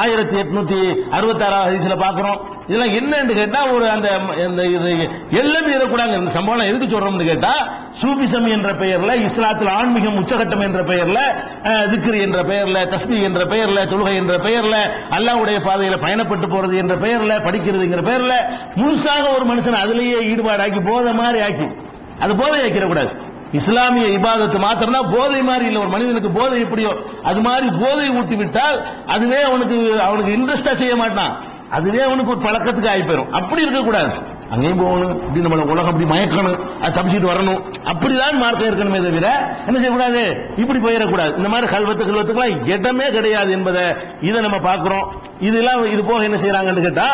1866 ஹதீஸ்ல பாக்குறோம். இதெல்லாம் என்னன்னு கேட்டா ஒரு அந்த எல்லாமே இருக்கக்கூடாது. இந்த சம்பவம் எதுக்கு சொல்றோம்னு கேட்டா, சூபிசம் என்ற பெயர்ல, இஸ்லாத்தில் ஆன்மீகம் உச்சகட்டம் என்ற பெயர்ல, திக்ர் என்ற பெயர்ல, தஸ்பீஹ் என்ற பெயர்ல, தொழுகை என்ற பெயர்ல, அல்லாஹ்வுடைய பாதையில பயணப்பட்டு போறது என்ற பெயர்ல, படிக்கிறதுங்கிற பெயர்ல முழுசாக ஒரு மனுஷன் அதிலேயே ஈடுபாடாக்கி போதை மாதிரி ஆக்கி, அது போதை ஆக்கிடக்கூடாது. இஸ்லாமிய இபாதத்து மாத்திரம்னா போதை மாதிரி இல்ல. ஒரு மனிதனுக்கு போதை எப்படியோ அது மாதிரி போதை ஊட்டி விட்டால் அதுவே அவனுக்கு இன்ட்ரெஸ்டா செய்ய மாட்டான். அதுவே அவனுக்கு ஒரு பழக்கத்துக்கு ஆகி போயிடும். அப்படி இருக்கக்கூடாது. அங்கேயும் போகணும், இப்படி நம்ம உலகம் அப்படி மயக்கணும், அது தப்பிச்சுட்டு வரணும், அப்படிதான் மார்க்கம் இருக்கணுமே தவிர என்ன செய்யக்கூடாது, இப்படி போயிடக்கூடாது. இந்த மாதிரி கல்வத்துக்கெல்லாம் இடமே கிடையாது என்பதை இதை நம்ம பார்க்கிறோம். இது போக என்ன செய்யறாங்கன்னு கேட்டா,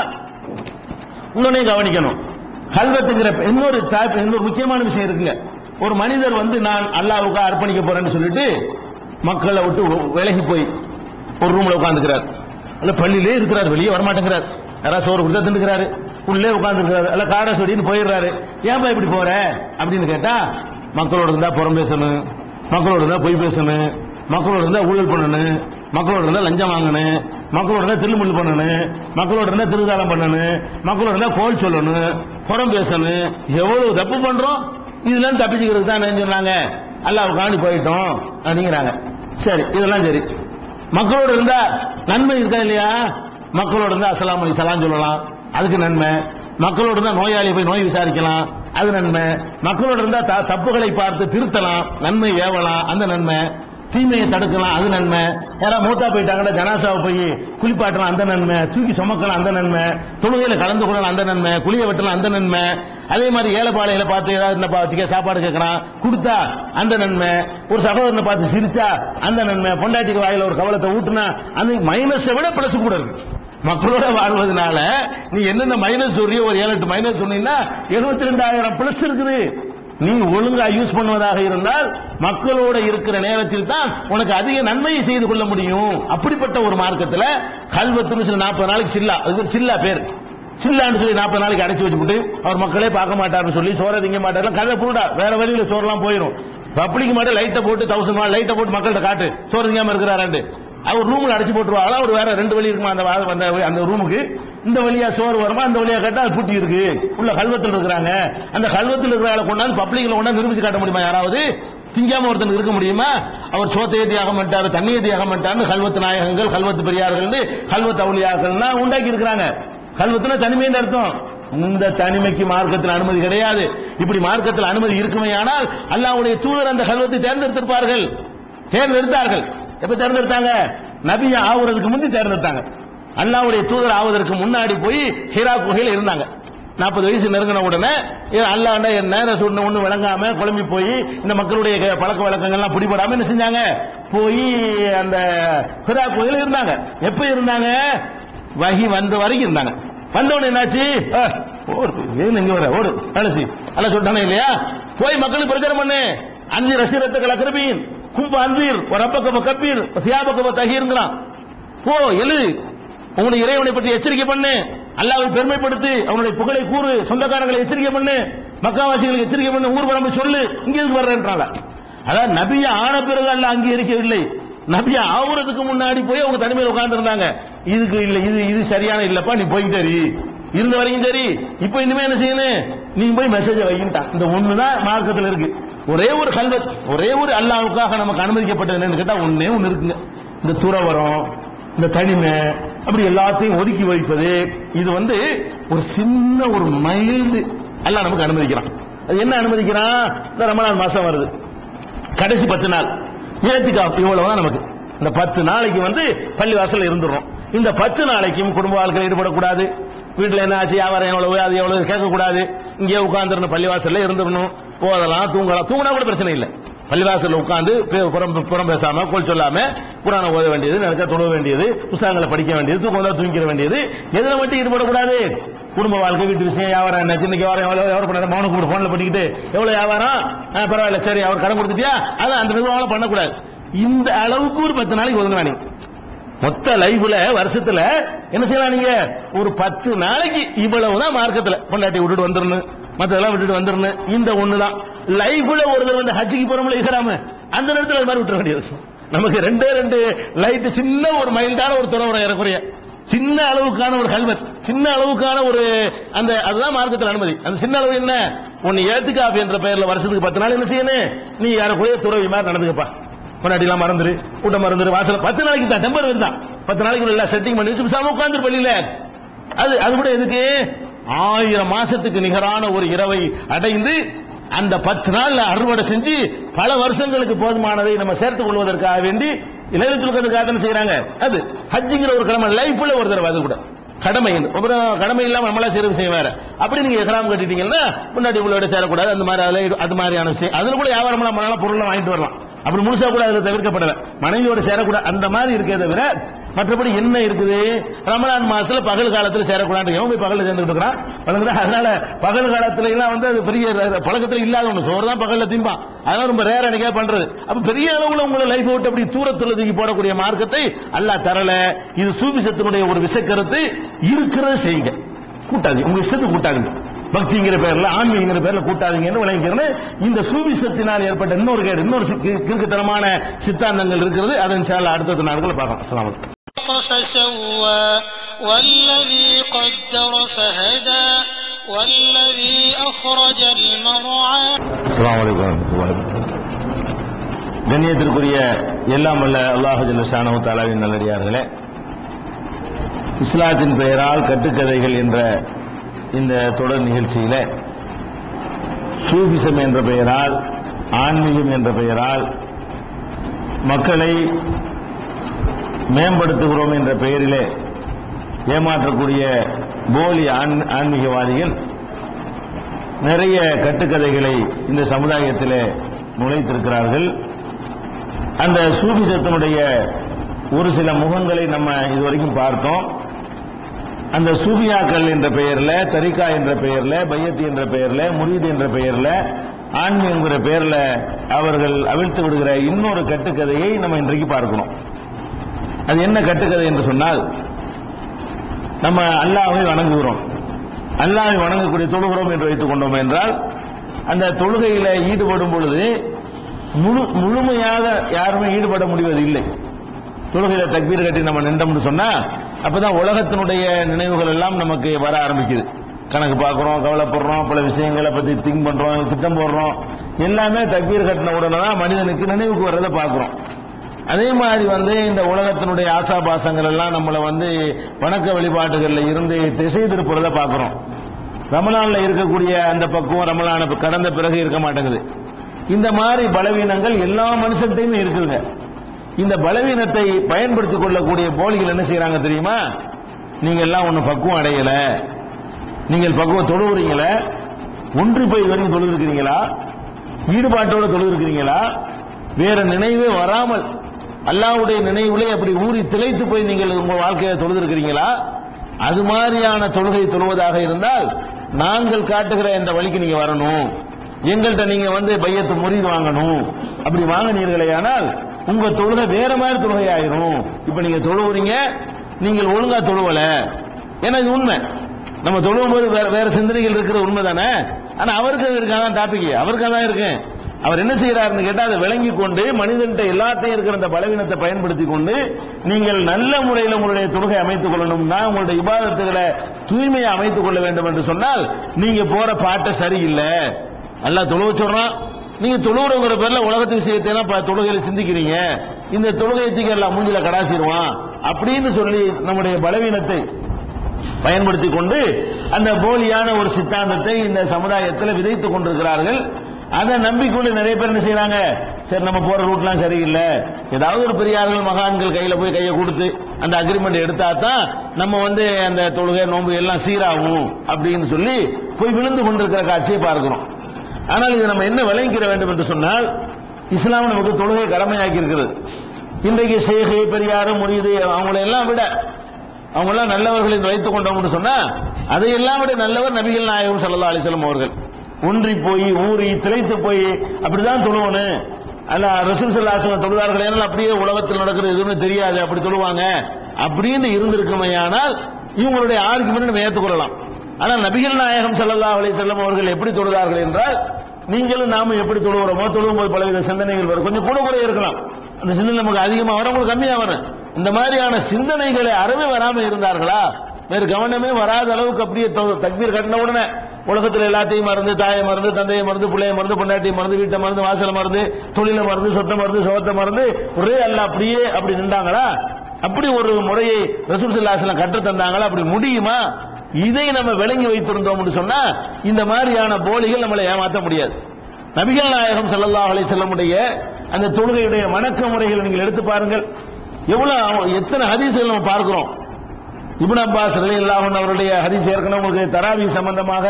இன்னொன்னே கவனிக்கணும். கல்வத்துங்கிற இன்னொரு முக்கியமான விஷயம் இருக்குங்க. ஒரு மனிதர் நான் அல்லாஹ்வுக்கு அர்ப்பணிக்க போறேன்னு சொல்லிட்டு மக்களை விட்டு விலகி போய் ஒரு ரூம்ல உட்கார்ந்துக்கிறார். அல்ல பள்ளியிலே இருக்கிறார், வெளியே வரமாட்டேங்கிறார். யாராவது சோறு கொடுத்தா தின்னுக்கிறாரு, உள்ளே உட்கார்ந்துருக்கிறாரு, அல்ல காடை சொல்லின்னு போயிடுறாரு. ஏன்பா இப்படி போற அப்படின்னு கேட்டா, மக்களோட இருந்தா புறம் பேசணும், மக்களோட இருந்தா பொய் பேசணும், மக்களோட இருந்தா ஊழல் பண்ணணும், மக்களோட இருந்தா லஞ்சம் வாங்கணும், மக்களோட இருந்தா தில்லுமுள்ளு பண்ணணும், மக்களோட இருந்தா திருதாளம் பண்ணணும், மக்களோட இருந்தா கோல் சொல்லணும், புறம் பேசணும். எவ்வளவு தப்பு பண்றோம். இதுல தப்பிச்சுக்கிறதுக்கு தான் சொன்னாங்க, அல்லாஹ் காணி போயிட்டோம் அப்படிங்கிறாங்க. சரி, இதெல்லாம் சரி. மக்களோட இருந்தா நன்மை இருக்கா இல்லையா? மக்களோட இருந்தா அஸ்ஸலாமு அலைக்கும் சலாம் சொல்லலாம், அதுக்கு நன்மை. மக்களோட இருந்தா நோயாளி போய் நோய் விசாரிக்கலாம், அது நன்மை. மக்களோட இருந்தா தப்புகளை பார்த்து திருத்தலாம், நன்மை ஏவலாம், அந்த நன்மை. தீமையை தடுக்கலாம், அது நன்மை. யாராவது மூத்தா போயிட்டாங்கன்னா ஜனாசாவை போய் குளிப்பாட்டலாம், அந்த நன்மை. தூக்கி சுமக்கலாம், அந்த நன்மை. தொழுகையில கலந்து கொள்ளலாம், அந்த நன்மை. குளிய வெட்டலாம், அந்த நன்மை. அதே மாதிரி ஏழைப்பாளையில பார்த்து ஏதாவது சாப்பாடு கேட்கறான், கொடுத்தா அந்த நன்மை. ஒரு சகோதரனை பார்த்து சிரிச்சா அந்த நன்மை. பொண்டாட்டிக்கு வாயில ஒரு கவலத்தை ஊட்டுனா அந்த மைனஸை விட பிளஸ் கூட இருக்கு. மக்களோட வாழ்வதனால நீ என்னென்ன மைனஸ் சொல்றியோ, ஒரு 7-8 மைனஸ் சொன்னீங்கன்னா 72,000 பிளஸ் இருக்குது. நீ ஒழுங்கா யூஸ் பண்ணுவதாக இருந்தால் மக்களோட இருக்கிற நேரத்தில் தான் உனக்கு அதிக நன்மையை செய்து கொள்ள முடியும். அப்படிப்பட்ட ஒரு மார்க்கத்தில் கல்வத்துன்னு சொல்லி 40 நாளைக்கு சில்லா, அது சில்லா பேர், சில்லான்னு சொல்லி 40 நாளைக்கு அடைச்சு வச்சுட்டு அவர் மக்களே பார்க்க மாட்டாருன்னு சொல்லி சோற திங்க மாட்டாரு, கதை புருடா. வேற வழியில சோறெல்லாம் போயிடும். பப்ளிக் மட்டும் லைட்டை போட்டு 1000 வாட் லைட்டை போட்டு மக்கள்கிட்ட காட்டு சோறு திங்காம இருக்கிறாரு. அவர் ரூம்ல அடைச்சு போட்டுருவாங்களா? ஒரு வேற 2 வழி இருக்குமா அந்த ரூமுக்கு? இந்த வழியா சோறு வருமா, அந்த வழியா கேட்டா அது பூட்டி இருக்கு, உள்ள கல்வத்தில் இருக்கிறாங்க. அந்த கல்வத்தில் இருக்கிற கொண்டாந்து பப்ளிக்ல கொண்டாந்து நிரூபிச்சு காட்ட முடியுமா? யாராவது திங்காம ஒருத்தனுக்கு இருக்க முடியுமா? அவர் சோத்தையை தியாகம் பண்ணிட்டாரு, தண்ணியை தியாகம் பண்ணிட்டாரு. கல்வத்து நாயகங்கள், கல்வத்து பெரியார்கள், கல்வத்து அவுலியாக்கள்னா உண்டாக்கி இருக்கிறாங்க. கல்வத்துனா தனிமைன்னு அர்த்தம். இந்த தனிமைக்கு மார்க்கத்தில் அனுமதி கிடையாது. இப்படி மார்க்கத்தில் அனுமதி இருக்குமே ஆனால் அல்லாஹ்வுடைய தூதர் அந்த கல்வத்தை தேர்ந்தெடுத்தார்கள். எப்ப தேர்ந்தெடுத்தாங்க? நபியா ஆகுறதுக்கு முந்தி தேர்ந்தெடுத்தாங்க. அல்லாஹ்வுடைய தூதர் ஆவதற்கு முன்னாடி போய் ஹிரா குகையில் இருந்தாங்க. 40 வயசு நெருங்கின உடனே அல்லாஹ்னா என்ன ரசூல்னு ஒண்ணு விளங்காம குழம்பி போய் இந்த மக்களுடைய பழக்க வழக்கங்கள்லாம் பிடிபடாம என்ன செஞ்சாங்க? போய் அந்த ஹிரா குகையில் இருந்தாங்க. எப்ப இருந்தாங்க? வஹி வந்த வரைக்கும் இருந்தாங்க. வந்தவன என்னாச்சு? இங்க வர ஓடு அலசி அல்ல சொல்லிட்டானே இல்லையா? போய் மக்களுக்கு பிரச்சாரம் பண்ணு. அஞ்சு ரசீரத்துக்கள் அக்ரபீன் கும்ப அந்தீர் ஒரு அப்பக்க கப்பீர் சியாபக்க தகீருங்களாம். போ எழுது, உங்களுடைய இறைவனை பற்றி எச்சரிக்கை பண்ணு, அல்லாஹ்வை பெருமைப்படுத்து, அவனுடைய புகழை கூறு, சொந்தக்காரங்களை எச்சரிக்கை பண்ணு, மக்காவாசிகளுக்கு எச்சரிக்கை பண்ணு, ஊர் பரம்பு சொல்லு. இங்க இருந்து வர்றேன்றாங்க. அதாவது நபியா ஆன பிறகு அல்லாஹ் அங்கீகரிக்கவில்லை. நபியா ஆகுறதுக்கு முன்னாடி போய் அவங்க தனிமையில் உட்கார்ந்து இருந்தாங்க. இதுக்கு இல்ல, இது சரியான இல்லப்பா, நீ போய்கிட்டே இருந்த வரைக்கும் சரி. இப்ப இனிமே என்ன செய்யணும்? நீங்க போய் மெசேஜ் வைக்கிட்டான். இந்த ஒண்ணுதான் மார்க்கத்தில் இருக்கு. ஒரே ஒரு கல்வத், ஒரே ஒரு அல்லாஹ்வுக்காக நமக்கு அனுமதிக்கப்பட்டது என்னன்னு கேட்டா ஒண்ணே ஒண்ணு இருக்குங்க. இந்த துறவரம், இந்த தனிமை, அப்படி எல்லாத்தையும் ஒதுக்கி வைப்பது. இது ஒரு சின்ன ஒரு மைல்டு அல்லாஹ் நமக்கு அனுமதிக்கிறான். அது என்ன அனுமதிக்கிறான்? இந்த ரமலான் மாசம் வருது, கடைசி 10 நாள் ஏத்திகாஃப் இவ்வளவுதான் நமக்கு. இந்த 10 நாளைக்கு பள்ளி வாசல்ல இருந்துடுறோம். இந்த 10 நாளைக்கும் குடும்ப வாழ்க்கையில் ஈடுபடக்கூடாது. வீட்டுல என்ன ஆச்சு, வியாபாரம் எவ்வளவு, அது எவ்வளவு கேட்கக்கூடாது. இங்கே உட்கார்ந்துடணும், பள்ளிவாசல்ல இருந்துடணும். போதலாம், தூங்கினா கூட பிரச்சனை இல்லை. பள்ளிவாசல்ல உட்கார்ந்து புறம் பேசாம, கோல் சொல்லாம குர்ஆனை ஓத வேண்டியது, நினைச்சா தொழ வேண்டியது, புத்தகங்களை படிக்க வேண்டியது, தூங்கிற வேண்டியது. எதுல மட்டும் ஈடுபடக்கூடாது? குடும்ப வாழ்க்கை, வீட்டு விஷயம், வியாபாரம் என்ன, சின்ன வியாபாரம் எவ்வளவு பண்ண, மௌன கூட போன்ல பண்ணிக்கிட்டு எவ்வளவு வியாபாரம், பரவாயில்ல சரி அவர் கடன் கொடுத்துட்டியா, அதான் அந்த நிர்வாகம் பண்ணக்கூடாது. இந்த அளவுக்கு ஒரு 10 நாளைக்கு ஒதுங்கினா நீங்க மொத்த லைஃப்ல வருஷத்துல என்ன செய்யலாம்? நீங்க ஒரு 10 நாளைக்கு இவ்வளவுதான் மார்க்கத்துல பொண்டாட்டி விட்டுட்டு வந்துடணும், மத்ததெல்லாம் விட்டுட்டு வந்துடணும். இந்த ஒண்ணுதான் லைஃப்ல. ஒரு தடவை ஹஜ்ஜிக்கு போறோம்ல இஹ்ராம், அந்த நேரத்தில் அது மாதிரி விட்டுற வேண்டியது. நமக்கு ரெண்டே ரெண்டு லைட், சின்ன ஒரு மைல்டான ஒரு துறவரம் ஏறக்குறைய சின்ன அளவுக்கான ஒரு கல்வெட், சின்ன அளவுக்கான ஒரு அந்த அதுதான் மார்க்கத்தில் அனுமதி. அந்த சின்ன அளவு என்ன, ஒன்னு ஏத்துக்காப் என்ற பெயர்ல வருஷத்துக்கு 10 நாள் என்ன செய்யணும், நீ யாருக்குரிய துறவி மாதிரி நடந்துக்கப்பா, முன்னாடி எல்லாம் மறந்துரு, கூட்டம் மறந்துரு, வாசல் 10 நாளைக்கு தான் டெம்பர் தான், 10 நாளைக்கு எல்லாம் செட்டிங் பண்ணி வச்சு உட்கார்ந்து பள்ளியில அது கூட எதுக்கு 1000 மாசத்துக்கு நிகரான ஒரு இரவை அடைந்து அந்த 10 நாள் அறுவடை செஞ்சு பல வருஷங்களுக்கு போதுமானதை நம்ம சேர்த்துக் கொள்வதற்காக வேண்டி லைலத்துல் கத்ருக்காக செய்யறாங்க. அது ஹஜ்ஜிங்கிற ஒரு கடமை, லைஃப்ல ஒரு தடவை, அது கூட கடமை. அப்புறம் கடமை இல்லாம நம்மளா சேரும் செய்ய வேற. அப்படி நீங்க எஹ்ராம் கட்டிட்டீங்கன்னா முன்னாடி உங்களோட சேரக்கூடாது, அந்த மாதிரி அது மாதிரியான விஷயம். அதுல கூட வியாபாரம் பண்ணலாம், பொருள் வாங்கிட்டு வரலாம், அப்படி முழுசா கூட அதுல தவிர்க்கப்படல. மனைவியோட சேரக்கூடாது அந்த மாதிரி இருக்கே தவிர மற்றபடி என்ன இருக்குது, ரமலான் மாசத்துல பகல் காலத்துல சேரக்கூடாது, எவன் போய் பகல்ல சேர்ந்துட்டு இருக்கிறான். அதனால பகல் காலத்துல எல்லாம் வந்து அது பெரிய பழக்கத்துல இல்லாத ஒண்ணு, சோறு தான் பகல்ல திம்பான், அதனால ரொம்ப ரேர் அன்னைக்கே பண்றது. அப்ப பெரிய அளவுல உங்களை லைஃப் விட்டு அப்படி தூரத்துல தூக்கி போடக்கூடிய மார்க்கத்தை அல்லாஹ் தரல. இது சூபிசத்தினுடைய ஒரு விஷக்கருத்து, இருக்கிறத செய்யுங்க, கூட்டாது உங்க இஷ்டத்துக்கு கூட்டாதுங்க, பக்திங்கிற பேர்ல ஆன்மீகங்கிற பேர்ல கூட்டாதீங்கன்னு விளங்கிறேன். இந்த சூபிசத்தினால் ஏற்பட்ட இன்னொரு கேடு, இன்னொரு கிறுக்குத்தனமான சித்தாந்தங்கள் இருக்கிறது. அதை இன்ஷாஅல்லாஹ் அடுத்த நாட்கள் பார்க்கலாம். அஸ்ஸலாமு அலைக்கும். فسوى والذي قدر فهدى والذي أخرج المرعى. السلام عليكم ورحمة الله وبركاته. கண்ணியத்திற்குரிய எல்லாம் வல்ல அல்லாஹ் ஜல்ல ஷானஹு தஆலாவின் நல்லடியார்களே, இஸ்லாத்தின் பெயரால் கட்டுக்கதைகள் என்ற இந்த தொடர் நிகழ்ச்சியில சூஃபிசம் என்ற பெயரால், ஆன்மீகம் என்ற பெயரால் மக்களை மேம்படுத்துகிறோம் என்ற பெயரிலே ஏமாற்றக்கூடிய போலி ஆன்மீகவாதிகள் நிறைய கட்டுக்கதைகளை இந்த சமுதாயத்திலே நுழைத்திருக்கிறார்கள். அந்த சூஃபிசத்தினுடைய ஒரு சில முகங்களை நம்ம இதுவரைக்கும் பார்த்தோம். அந்த சூஃபியாக்கள் என்ற பெயர்ல, தரிகா என்ற பெயர்ல, பையத்தி என்ற பெயர்ல, முரீத் என்ற பெயர்ல, ஆன்மீகங்கிற பெயர்ல அவர்கள் அவிழ்த்து விடுகிற இன்னொரு கட்டுக்கதையை நம்ம இன்றைக்கு பார்க்கணும். அது என்ன கட்டுக்கதை என்று சொன்னால், நம்ம அல்லாஹ்வை வணங்குகிறோம், அல்லாஹ்வை வணங்கக்கூடிய தொழுகிறோம் என்று வைத்துக் கொண்டோம் என்றால், அந்த தொழுகையில ஈடுபடும் பொழுது முழுமையாக யாருமே ஈடுபட முடிவது இல்லை. தொழுகையில தக்பீர் கட்டி நம்ம நின்றோம்னு சொன்னா அப்பதான் உலகத்தினுடைய நினைவுகள் எல்லாம் நமக்கு வர ஆரம்பிக்குது. கணக்கு பார்க்கிறோம், கவலைப்படுறோம், பல விஷயங்களை பத்தி திங்க் பண்றோம், திட்டம் போடுறோம், எல்லாமே தக்பீர் கட்டின உடனே தான் மனிதனுக்கு நினைவுக்கு வர்றதை பார்க்கிறோம். அதே மாதிரி இந்த உலகத்தினுடைய ஆசாபாசங்கள் எல்லாம் நம்மளை வணக்க வழிபாட்டுகள்ல இருந்து திசை திருப்புறதை பார்க்கிறோம். ரமலான்ல இருக்கக்கூடிய அந்த பக்குவம் ரமலான கடந்த பிறகு இருக்க மாட்டேங்குது. இந்த மாதிரி பலவீனங்கள் எல்லா மனுஷன்டையுமே இருக்குதுங்க. இந்த பலவீனத்தை பயன்படுத்திக் கொள்ளக்கூடிய போலிகள் என்ன செய்யறாங்க தெரியுமா, நீங்க எல்லாம் ஒண்ணு பக்குவம் அடையல, நீங்கள் பக்குவம் தொழுகிறீங்கள, ஒன்று போய் வரைக்கும் தொழுகிறீங்களா, ஈடுபாட்டோட தொழுகிறீங்களா, வேற நினைவே வராமல் அல்லாஹ்வுடைய நினைவுலே அப்படி ஊறி திளைத்து போய் நீங்கள் உங்க வாழ்க்கையை தொழுதிருக்கிறீங்களா? அது மாதிரியான தொழுகை தொழுவதாக இருந்தால் நாங்கள் காட்டுகிற இந்த வழிக்கு நீங்க வரணும், எங்கள்கிட்ட நீங்க பையத்து முரீத் வாங்கணும். அப்படி வாங்கினீர்களே ஆனால் உங்க தொழுகை வேற மாதிரி தொழுகை ஆயிரும். இப்ப நீங்க தொழுவுறீங்க, நீங்கள் ஒழுங்கா தொழுவல. ஏன்னா இது உண்மை, நம்ம தொழுவும் போது வேற சிந்தனைகள் இருக்கிற உண்மை தானே. ஆனா அவருக்கு அது இருக்காதான் டாபிக், அவருக்கு அதான் இருக்கு. அவர் என்ன செய்யறாருன்னு கேட்டா, அதை விளங்கி கொண்டு மனிதன்கிட்ட எல்லாத்தையும் இருக்கிற அந்த பலவீனத்தை பயன்படுத்தி கொண்டு நீங்கள் நல்ல முறையில் உங்களுடைய தொழுகை அமைத்துக் கொள்ளணும்னா, உங்களுடைய இபாதத்துகளை தூய்மையை அமைத்துக் கொள்ள வேண்டும் என்று சொன்னால் நீங்க போற பாட்டை சரியில்லை. அல்லாஹ் தொழுவ சொல்றான், நீங்க தொழுகிற பேர்ல உலகத்து விஷயத்தை எல்லாம் தொழுகையில சிந்திக்கிறீங்க, இந்த தொழுகையத்துக்கு எல்லாம் மூஞ்சில கடாசிடுவான் அப்படின்னு சொல்லி நம்முடைய பலவீனத்தை பயன்படுத்தி கொண்டு அந்த போலியான ஒரு சித்தாந்தத்தை இந்த சமுதாயத்தில் விதைத்துக் கொண்டிருக்கிறார்கள். அதை நம்பிக்கொண்டு நிறைய பேர் என்ன செய்யறாங்க, சரி நம்ம போற ரூட்லாம் சரியில்லை, ஏதாவது ஒரு பெரியார்கள் மகான்கள் கையில போய் கையை கொடுத்து அந்த அக்ரிமெண்ட் எடுத்தா தான் நம்ம அந்த தொழுகை நோன்பு எல்லாம் சீராகும் அப்படின்னு சொல்லி போய் விழுந்து கொண்டிருக்கிற காட்சியை பார்க்கிறோம். ஆனால் இது நம்ம என்ன விளங்கிக்கிற வேண்டும் என்று சொன்னால், இஸ்லாம் நமக்கு தொழுகை கடமையாக்கி இருக்கிறது. இன்றைக்கு ஷேഖ്, பெரியார், முரீது அவங்களை எல்லாம் விட அவங்க எல்லாம் நல்லவர்கள் என்று வைத்துக் கொண்டோம் சொன்னா, அதையெல்லாம் விட நல்லவர் நபிகள் நாயகம் ஸல்லல்லாஹு அலைஹி வஸல்லம் அவர்கள். ஒன்றி போய் ஊறி திளைத்து போய் அப்படிதான் தொழுவணும். அல்ல ரசூல் ஸல்லல்லாஹு அலைஹி வஸல்லம் தொழுதார்கள், ஏனால் அப்படியே உலகத்தில் நடக்கிறது எதுவுமே தெரியாது, அப்படி தொழுவாங்க அப்படின்னு இருந்திருக்குமையானால் இவங்களுடைய ஆர்குமெண்ட் நம்ம ஏற்றுக்கொள்ளலாம். ஆனால் நபிகள் நாயகம் ஸல்லல்லாஹு அலைஹி வஸல்லம் அவர்கள் எப்படி தொழுதார்கள் என்றால், நீங்களும் நாமும் எப்படி தொழுகிறோமோ, தொழும்போது பலவித சிந்தனைகள் வரும், கொஞ்சம் கூட இருக்கலாம். அந்த சிந்தனை நமக்கு அதிகமா வரும், உங்களுக்கு கம்மியா வரும். இந்த மாதிரியான சிந்தனைகளை அறவே வராம இருந்தார்களா? வேறு கவனமே வராத அளவுக்கு அப்படியே தக்பீர் கட்டின உடனே உலகத்தில் எல்லாத்தையும் மறந்து, தாயை மறந்து, தந்தையை மறந்து, பிள்ளையை மறந்து, பொண்டாட்டியை மறந்து, வீட்டை மறந்து, வாசலை மறந்து, தொழிலை மறந்து, சொத்தை மறந்து, சோகத்தை மறந்து ஒரே அல்ல அப்படியே அப்படி நின்றாங்களா? அப்படி ஒரு முறையை ரசூல் ஸல்லல்லாஹு அலைஹி வஸல்லம் கற்று தந்தாங்களா? அப்படி முடியுமா? இதை நம்ம விளங்கி வைத்திருந்தோம் சொன்னா இந்த மாதிரியான போலிகள் நம்மளை ஏமாற்ற முடியாது. நபிகள் நாயகம் ஸல்லல்லாஹு அலைஹி வஸல்லமுடைய அந்த தொழுகையுடைய வணக்க முறைகள் நீங்கள் எடுத்து பாருங்கள். எத்தனை ஹதீஸ்கள் நம்ம பார்க்கிறோம். இப்னு அப்பாஸ் ரலியல்லாஹு அன்ஹு அவருடைய ஹதீஸ் ஏற்கனவே உங்களுக்கு தராவி சம்பந்தமாக,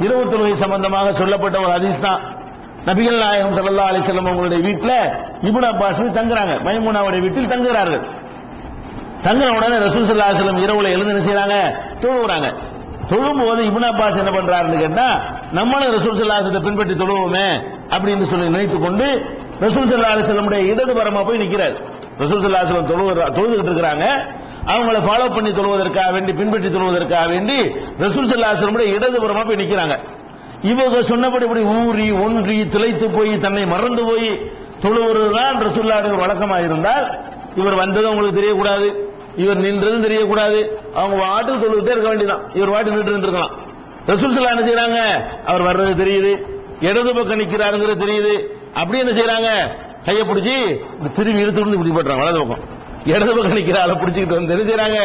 இரவு தொழுகை சம்பந்தமாக சொல்லப்பட்ட ஒரு ஹதீஸ் தான். நபிகள் நாயகம் ஸல்லல்லாஹு அலைஹி வஸல்லம் அவங்களுடைய வீட்டில் இப்னு அப்பாஸ் தங்குறாங்க, மைமூனாவுடைய வீட்டில் தங்குகிறார்கள். தங்குற உடனே ரசூல் ஸல்லல்லாஹு அலைஹி வஸல்லம் இரவுல எழுந்து என்ன செய்றாங்க? தொழுகிறாங்க. தொழும்போது இப்னு அப்பாஸ் என்ன பண்றாருன்னு கேட்டா, நம்மளும் ரசூல் ஸல்லல்லாஹு அலைஹி வஸல்லம் பின்பற்றி தொழுவோமே அப்படின்னு சொல்லி நினைத்துக் கொண்டு ரசூல் ஸல்லல்லாஹு அலைஹி வஸல்லம் இடதுபுறமா போய் நிற்கிறார். ரசூல் ஸல்லல்லாஹு அலைஹி வஸல்லம் தொழுதுகிட்டு இருக்கிறாங்க. அவங்கள ஃபாலோ பண்ணி தொழுவதற்காக வேண்டி, பின்பற்றி தொழுவதற்காக வேண்டி ரசூல் ஸல்லல்லாஹு அலைஹி வஸல்லம் இடதுபுறமா போய் நிற்கிறாங்க. இவங்க சொன்னபடி இப்படி ஊறி ஒன்றி திளைத்து போய் தன்னை மறந்து போய் தொழுவதுதான் ரசூலுல்லாஹி வழக்கமாக இருந்தால், இவர் வந்தது உங்களுக்கு தெரியக்கூடாது, இவர் நின்றதும் தெரியக்கூடாது, அவங்க வாட்டுக்கு தொழுதுட்டே இருக்க வேண்டியதான். இவர் வாட்டு நின்று இருக்கலாம். ரசூல் ஸல்லல்லாஹு என்ன செய்யறாங்க? அவர் வர்றது தெரியுது, இடது பக்கம் நிக்கிறாருங்கிறது தெரியுது. அப்படி என்ன செய்யறாங்க? கையை பிடிச்சி திரும்பி இழுத்து இப்படி பண்றாங்க. வலது பக்கம் இடது பக்கம் நிக்கிற ஆளை பிடிச்சிக்கிட்டு வந்து என்ன செய்யறாங்க?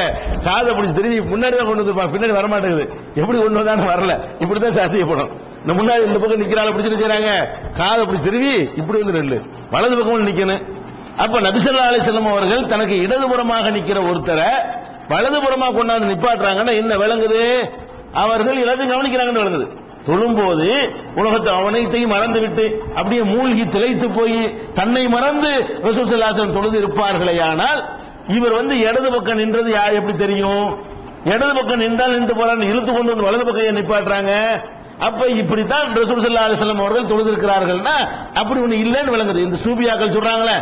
காதை பிடிச்சி திரும்பி முன்னாடி தான் கொண்டு வந்துருப்பாங்க, பின்னாடி வரமாட்டேங்குது. எப்படி கொண்டு வந்தாலும் வரல. இப்படிதான் சாத்தியப்படும். இந்த முன்னாடி இந்த பக்கம் நிக்கிற ஆளை பிடிச்சி செய்யறாங்க, காதை பிடிச்சி திரும்பி இப்படி வந்து நெல்லு வலது பக்கம் நிக்கணும். அப்ப நபி ஸல்லல்லாஹு அலைஹி வஸல்லம் அவர்கள் தனக்கு இடதுபுறமாக நிக்கிற ஒருத்தரை வலதுபுறமாக கொண்டாந்து நிப்பாட்டுறாங்கன்னா என்ன விளங்குது? அவர்கள் எல்லாத்தையும் கவனிக்கிறாங்கன்னு விளங்குது. தொழும்போது உலகத்தை அவனைத்தையும் மறந்து விட்டு அப்படியே மூழ்கி திளைத்து போய் தன்னை மறந்து ரசூல் ஸல்லல்லாஹு அலைஹி வஸல்லம் தொழுது இருப்பார்களே. ஆனால் இவர் இடது பக்கம் நின்றது யார் எப்படி தெரியும்? இடது பக்கம் நின்றால் நின்று போறான்னு இழுத்து கொண்டு வந்து வலது பக்கம் நிப்பாட்டுறாங்க. அப்ப இப்படித்தான் ரசூல் ஸல்லல்லாஹு அலைஹி வஸல்லம் அவர்கள் தொழுது இருக்கிறார்கள்னா அப்படி ஒண்ணு இல்லைன்னு விளங்குது. இந்த சூபியாக்கள் சொல்றாங்களே,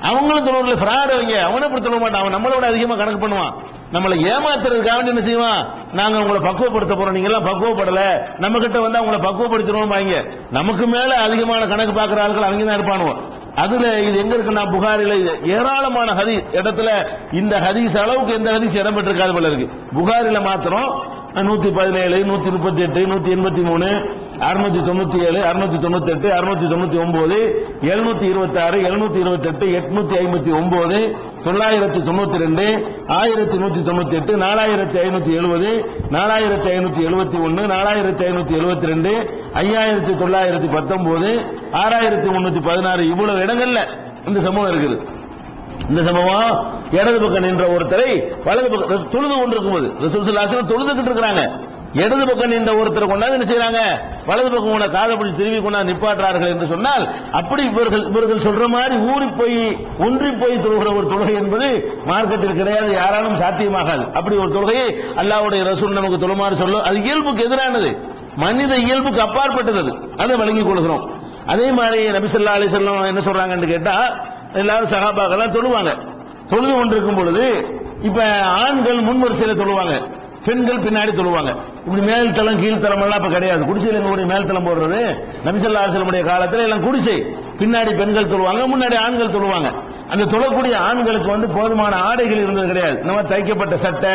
அவங்களும் தொழுவதில்லை, ஃப்ராட். அவங்க அவனை இப்படி தொழ மாட்டான், அவன் நம்மளோட அதிகமா கணக்கு பண்ணுவான். நம்மளை ஏமாத்துறதுக்காக என்ன செய்வான்? நாங்க உங்களை பக்குவப்படுத்த போறோம், நீங்க எல்லாம் பக்குவப்படல, நம்ம கிட்ட வந்து அவங்களை பக்குவப்படுத்திடுவோம். வாங்க, நமக்கு மேல அதிகமான கணக்கு பார்க்கிற ஆட்கள் அவங்க தான் இருப்பானுவோம். அதுல இது எங்க இருக்குன்னா புகாரில ஏராளமான ஹதீஸ் இடத்துல இந்த ஹதீஸ் அளவுக்கு எந்த ஹதீஸ் இடம் பெற்றிருக்காது போல இருக்கு. புகாரில மாத்திரம் 117, 138, 183, 697, 698, 699, 726, 728, 859, 992, 1198, 4570, 4571, 4572, 5919, 6316 இவ்வளவு இடங்கள்ல இந்த சம்பவம் இருக்குது. இந்த சம்பவம் இடது பக்கம் நின்ற ஒருத்தரை வலது பக்கம் தொழுது கொண்டிருக்கும் போது ரசூல் ஸல்லல்லாஹு அலைஹி வஸல்லம் தொழுதுகிட்டு இருக்காங்க. இடது பக்கம் நின்ற ஒருத்தரை கொண்டாந்து என்ன செய்யறாங்க? வலது பக்கம் உன காதை பிடிச்சி திரும்பி கொண்டாந்து நிப்பாட்டுறார்கள் என்று சொன்னால், அப்படி இவர்கள் சொல்ற மாதிரி ஊறி போய் ஒன்றி போய் தொழுகிற ஒரு தொழுகை என்பது மார்க்கத்தில் கிடையாது, யாராலும் சாத்தியமாகாது. அப்படி ஒரு தொழுகையை அல்லாஹ்வுடைய ரசூல் நமக்கு தொழுமாறு சொல்லும். அது இயல்புக்கு எதிரானது, மனித இயல்புக்கு அப்பாற்பட்டது. அதை வழங்கிக் கொள்கிறோம். அதே மாதிரி நபி ஸல்லல்லாஹு அலைஹி வஸல்லம் என்ன சொல்றாங்கன்னு கேட்டா, எல்லாரும் சஹாபாக்கள் தொழுவாங்க. தொழுது கொண்டிருக்கும் பொழுது இப்ப ஆண்கள் முன் வரிசையில தொழுவாங்க, பெண்கள் பின்னாடி தொழுவாங்க. இப்படி மேல் தளம் கீழ் தளம் எல்லாம் இப்ப கிடையாது. குடிசையில் எங்களுடைய மேல் தளம் போடுறது நபி ஸல்லல்லாஹு அலைஹி வஸல்லம் காலத்துல எல்லாம் குடிசை, பின்னாடி பெண்கள் தொழுவாங்க, முன்னாடி ஆண்கள் தொழுவாங்க. அந்த தொழக்கூடிய ஆண்களுக்கு போதுமான ஆடைகள் இருந்தது கிடையாது. நம்ம தைக்கப்பட்ட சட்டை,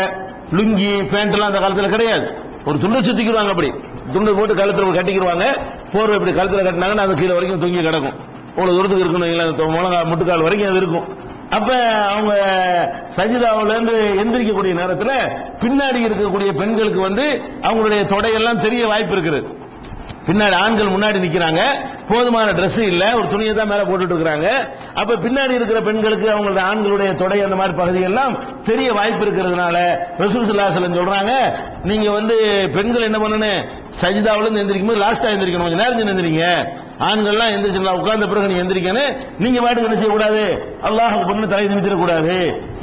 லுங்கி, பேண்ட் எல்லாம் அந்த காலத்துல கிடையாது. ஒரு துண்டை சுத்திக்கிடுவாங்க, அப்படி துண்டை போட்டு கழுத்துல கட்டிக்கிடுவாங்க. போர்வை இப்படி கழுத்துல கட்டினாங்கன்னா அது கீழே வரைக்கும் தொங்கி கிடக்கும். அவ்வளவு தூரத்துக்கு இருக்கணும், முழங்கா முட்டுக்கால் வரைக்கும் அது இருக்கும். அப்ப அவங்க சஜிதாவுல இருந்து எந்திரிக்கக்கூடிய நேரத்தில் பின்னாடி இருக்கக்கூடிய பெண்களுக்கு அவங்களுடைய தொடையெல்லாம் தெரிய வாய்ப்பு இருக்குது. பின்னாடி ஆண்கள் முன்னாடி நிக்கிறாங்க, போதுமான Dress இல்ல, ஒரு துணியை தான் மேல போட்டுட்டு இருக்காங்க. அப்ப பின்னாடி இருக்கிற பெண்களுக்கு அவங்களுடைய ஆண்களுடைய தொடை அந்த மாதிரி பகுதியெல்லாம் தெரிய வாய்ப்பு இருக்கிறதுனால ரசூல் ஸல்லல்லாஹு அலைஹி வஸல்லம் சொல்றாங்க, நீங்க பெண்கள் என்ன பண்ணணும்? சஜிதாவுல இருந்து எந்திரிக்கும் போது லாஸ்டா எந்திரிக்கணும், கொஞ்சம் நேரம் எந்திரிங்க. ஆண்கள்லாம் எந்திரிச்சு உட்கார்ந்த பிறகு நீ எந்திரிக்கணும். நீங்க பாட்டுக்கு என்ன செய்யக்கூடாது? அல்லாஹ்வுக்கு பொண்ணு தலை நிமித்திடக்கூடாது.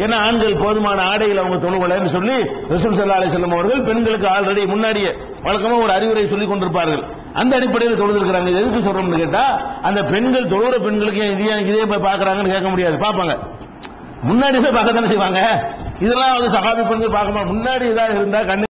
ஏன்னா ஆண்கள் போதுமான ஆடைகள் அவங்க தொழுவலன்னு சொல்லி ரசூல் ஸல்லல்லாஹு அலைஹி வஸல்லம் அவர்கள் பெண்களுக்கு ஆல்ரெடி முன்னாடியே வழக்கமா ஒரு அறிவுரை சொல்லிக் கொண்டிருப்பார்கள். அந்த அடிப்படையில் தொழுதுருக்கிறாங்க. எதுக்கு சொல்றோம்னு கேட்டா, அந்த பெண்கள் தொழுகிற பெண்களுக்கு இதே போய் பாக்குறாங்கன்னு கேட்க முடியாது, பாப்பாங்க. முன்னாடி போய் பார்க்க தானே செய்வாங்க. இதெல்லாம் சஹாபி பெண்கள் பார்க்கணும். முன்னாடி ஏதாவது இருந்தா கண்ணு